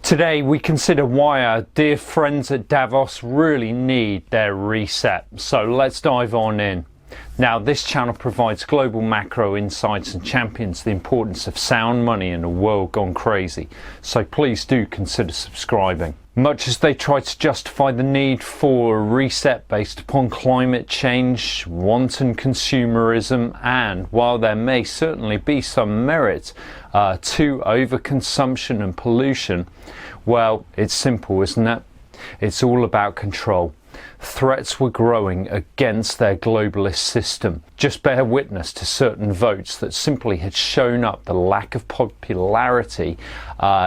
Today we consider why our dear friends at Davos really need their reset. So let's dive on in. Now, this channel provides global macro insights and champions the importance of sound money in a world gone crazy. So please do consider subscribing. Much as they try to justify the need for a reset based upon climate change, wanton consumerism, and while there may certainly be some merit to overconsumption and pollution, well, it's simple, isn't it? It's all about control. Threats were growing against their globalist system. Just bear witness to certain votes that simply had shown up the lack of popularity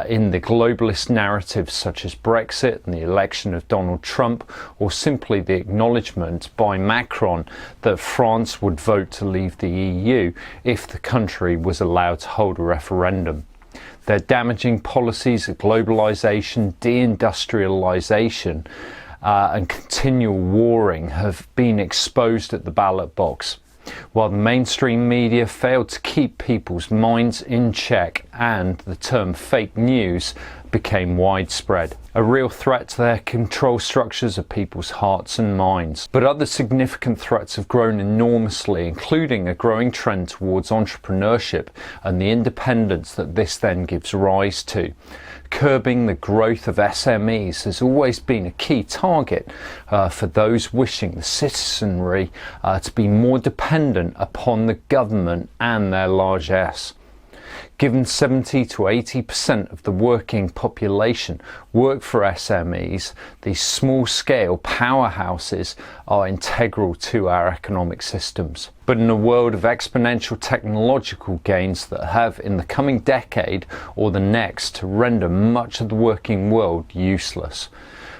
in the globalist narratives, such as Brexit and the election of Donald Trump, or simply the acknowledgement by Macron that France would vote to leave the EU if the country was allowed to hold a referendum. Their damaging policies of globalisation, deindustrialisation, and continual warring have been exposed at the ballot box, while the mainstream media failed to keep people's minds in check and the term fake news became widespread. A real threat to their control structures of people's hearts and minds. But other significant threats have grown enormously, including a growing trend towards entrepreneurship and the independence that this then gives rise to. Curbing the growth of SMEs has always been a key target for those wishing the citizenry to be more dependent upon the government and their largesse. Given 70 to 80% of the working population work for SMEs, these small-scale powerhouses are integral to our economic systems. But in a world of exponential technological gains that have, in the coming decade or the next, to render much of the working world useless,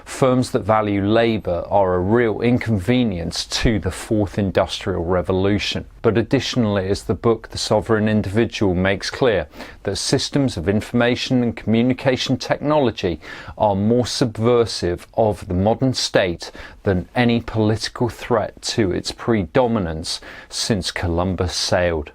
firms that value labour are a real inconvenience to the fourth industrial revolution. But additionally, as the book The Sovereign Individual makes clear, that systems of information and communication technology are more subversive of the modern state than any political threat to its predominance since Columbus sailed.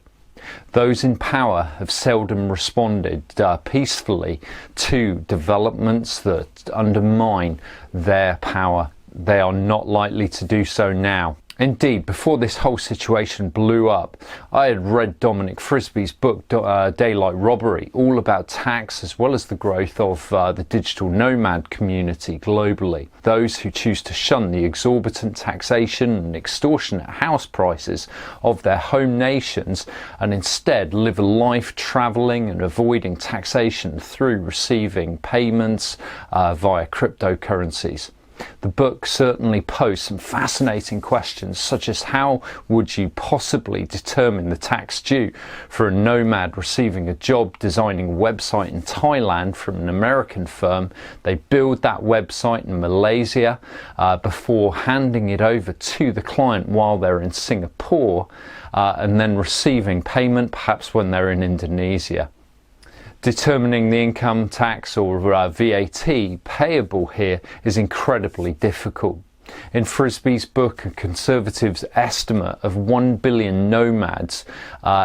Those in power have seldom responded peacefully to developments that undermine their power. They are not likely to do so now. Indeed, before this whole situation blew up, I had read Dominic Frisby's book, Daylight Robbery, all about tax as well as the growth of the digital nomad community globally. Those who choose to shun the exorbitant taxation and extortionate house prices of their home nations and instead live a life travelling and avoiding taxation through receiving payments via cryptocurrencies. The book certainly posed some fascinating questions, such as how would you possibly determine the tax due for a nomad receiving a job designing a website in Thailand from an American firm. They build that website in Malaysia before handing it over to the client while they're in Singapore and then receiving payment perhaps when they're in Indonesia. Determining the income tax or VAT payable here is incredibly difficult. In Frisby's book, a conservative's estimate of 1 billion nomads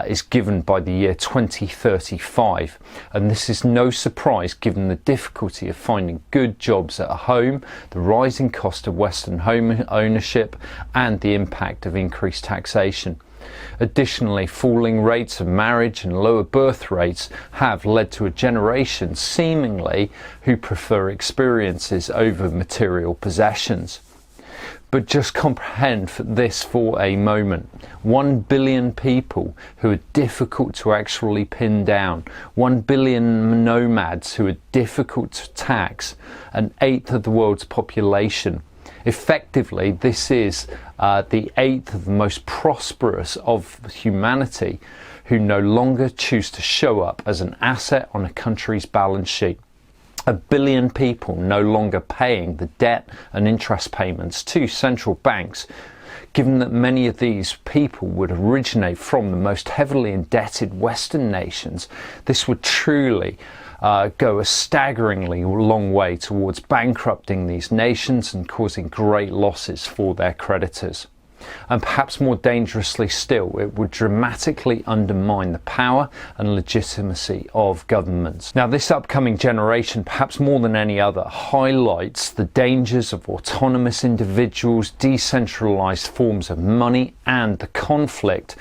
is given by the year 2035, and this is no surprise given the difficulty of finding good jobs at home, the rising cost of Western home ownership, and the impact of increased taxation. Additionally, falling rates of marriage and lower birth rates have led to a generation, seemingly, who prefer experiences over material possessions. But just comprehend this for a moment. 1 billion people who are difficult to actually pin down. 1 billion nomads who are difficult to tax. An eighth of the world's population. Effectively, this is the eighth of the most prosperous of humanity who no longer choose to show up as an asset on a country's balance sheet. 1 billion people no longer paying the debt and interest payments to central banks. Given that many of these people would originate from the most heavily indebted Western nations, this would truly go a staggeringly long way towards bankrupting these nations and causing great losses for their creditors. And perhaps more dangerously still, it would dramatically undermine the power and legitimacy of governments. Now, this upcoming generation, perhaps more than any other, highlights the dangers of autonomous individuals, decentralized forms of money, and the conflict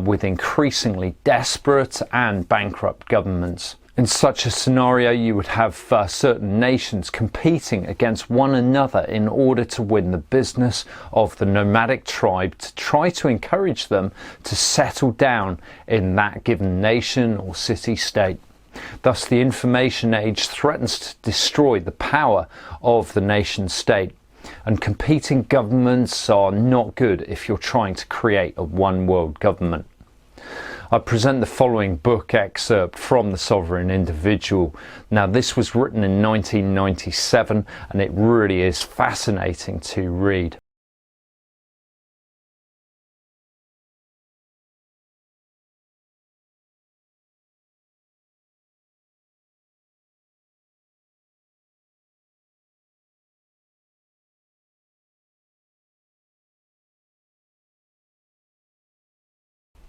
with increasingly desperate and bankrupt governments. In such a scenario, you would have certain nations competing against one another in order to win the business of the nomadic tribe, to try to encourage them to settle down in that given nation or city-state. Thus, the information age threatens to destroy the power of the nation-state. And competing governments are not good if you're trying to create a one-world government. I present the following book excerpt from The Sovereign Individual. Now, this was written in 1997, and it really is fascinating to read.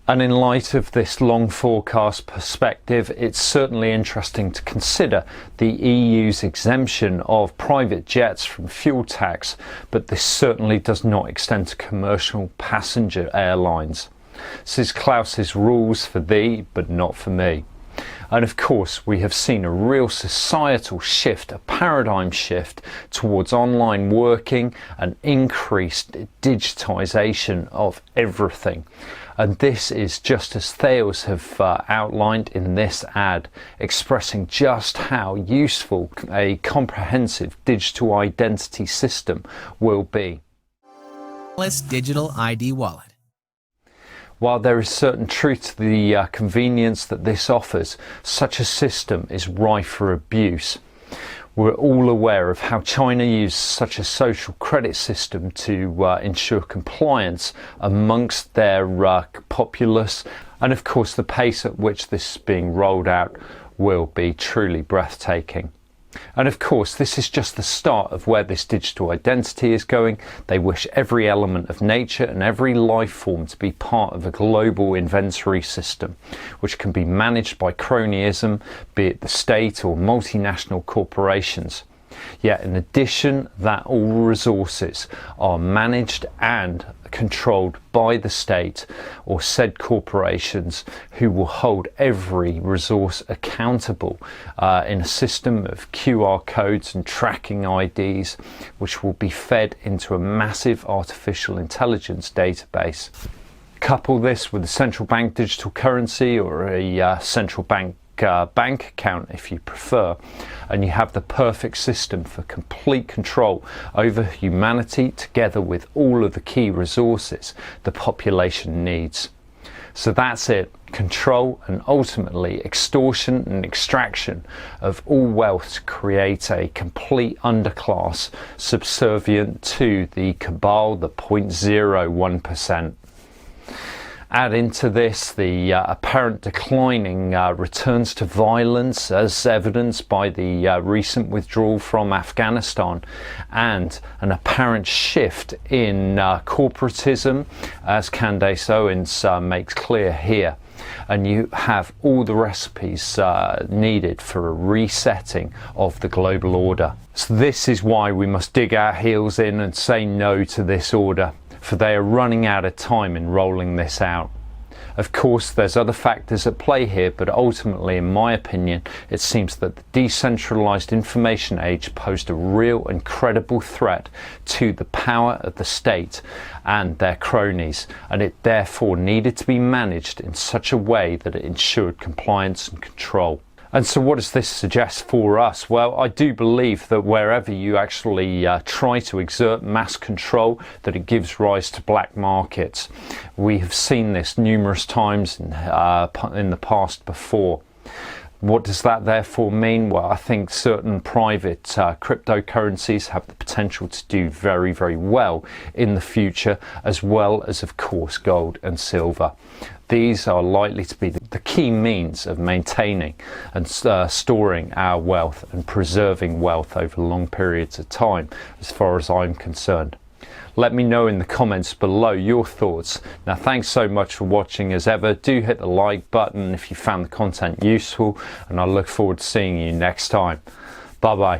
And in light of this long forecast perspective, it's certainly interesting to consider the EU's exemption of private jets from fuel tax, but this certainly does not extend to commercial passenger airlines. This is Klauss's rules for thee, but not for me. And of course, we have seen a real societal shift, a paradigm shift towards online working and increased digitisation of everything. And this is just as Thales have outlined in this ad, expressing just how useful a comprehensive digital identity system will be. Digital ID wallet. While there is certain truth to the convenience that this offers, such a system is rife for abuse. We're all aware of how China uses such a social credit system to ensure compliance amongst their populace, and of course the pace at which this is being rolled out will be truly breathtaking. And of course, this is just the start of where this digital identity is going. They wish every element of nature and every life form to be part of a global inventory system, which can be managed by cronyism, be it the state or multinational corporations. Yet in addition, that all resources are managed and controlled by the state or said corporations, who will hold every resource accountable in a system of QR codes and tracking IDs, which will be fed into a massive artificial intelligence database. Couple this with a central bank digital currency or a central bank account if you prefer, and you have the perfect system for complete control over humanity, together with all of the key resources the population needs. So that's it: control and ultimately extortion and extraction of all wealth to create a complete underclass subservient to the cabal, the 0.01%. Add into this the apparent declining returns to violence, as evidenced by the recent withdrawal from Afghanistan, and an apparent shift in corporatism, as Candace Owens makes clear here. And you have all the recipes needed for a resetting of the global order. So this is why we must dig our heels in and say no to this order, for they are running out of time in rolling this out. Of course, there's other factors at play here, but ultimately, in my opinion, it seems that the decentralized information age posed a real and credible threat to the power of the state and their cronies, and it therefore needed to be managed in such a way that it ensured compliance and control. And so what does this suggest for us? Well, I do believe that wherever you actually try to exert mass control, that it gives rise to black markets. We have seen this numerous times in the past before. What does that therefore mean? Well, I think certain private cryptocurrencies have the potential to do very, very well in the future, as well as, of course, gold and silver. These are likely to be the key means of maintaining and storing our wealth and preserving wealth over long periods of time, as far as I'm concerned. Let me know in the comments below your thoughts. Now, thanks so much for watching. As ever, do hit the like button if you found the content useful, and I look forward to seeing you next time. Bye bye.